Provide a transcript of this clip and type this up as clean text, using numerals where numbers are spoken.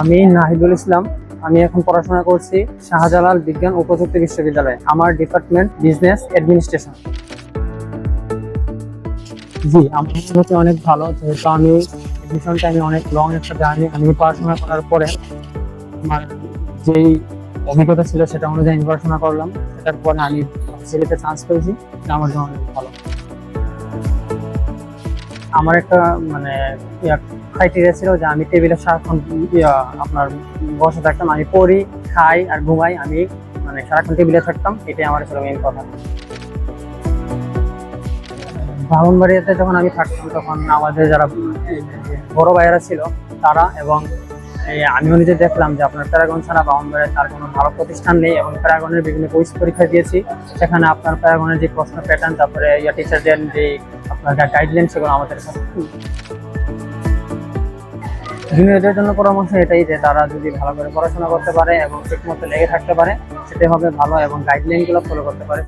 আমি নাহিদুল ইসলাম। আমি এখন পড়াশোনা করছি শাহজালাল বিজ্ঞান ও প্রযুক্তি বিশ্ববিদ্যালয়ে। আমার ডিপার্টমেন্ট বিজনেস অ্যাডমিনিস্ট্রেশন। জি, আমার হচ্ছে অনেক ভালো, যেহেতু আমি এডমিশনটা আমি অনেক লং একটা জার্নি। আমি পড়াশোনা করার পরে আমার যেই অভিজ্ঞতা ছিল সেটা অনুযায়ী আমি পড়াশোনা করলাম। সেটার পরে আমি সিলেটে চান্স পেয়েছি, এটা আমার জন্য অনেক ভালো। আমার একটা মানে ক্রাইটেরিয়া ছিল যে আমি টেবিলে সারাক্ষণ আপনার বসে থাকতাম। আমি পড়ি, খাই আর ঘুমাই, আমি মানে সারাক্ষণ টেবিলে থাকতাম, এটাই আমার ছিল মেইন কথা। ব্রাহ্মণবাড়িয়াতে যখন আমি থাকতাম তখন আমাদের যারা বড় ভাইয়েরা ছিল তারা এবং আমিও নিজে দেখলাম যে আপনার প্যারাগন ছাড়া ব্রাহ্মণবাড়িয়ায় তার কোনো ভালো প্রতিষ্ঠান নেই। এবং প্যারাগনের বিভিন্ন কুইজ পরীক্ষা দিয়েছি, সেখানে আপনার প্যারাগনের যে প্রশ্ন প্যাটার্ন, তারপরে টিচারদের যে আপনার গাইডলাইন, সেগুলো আমাদের কাছে জুনিয়রদের জন্য পরামর্শ এটাই যে তারা যদি ভালো করে পড়াশোনা করতে পারে এবং ঠিকমতো লেগে থাকতে পারে, সেটাই হবে ভালো, এবং গাইডলাইনগুলো ফলো করতে পারে।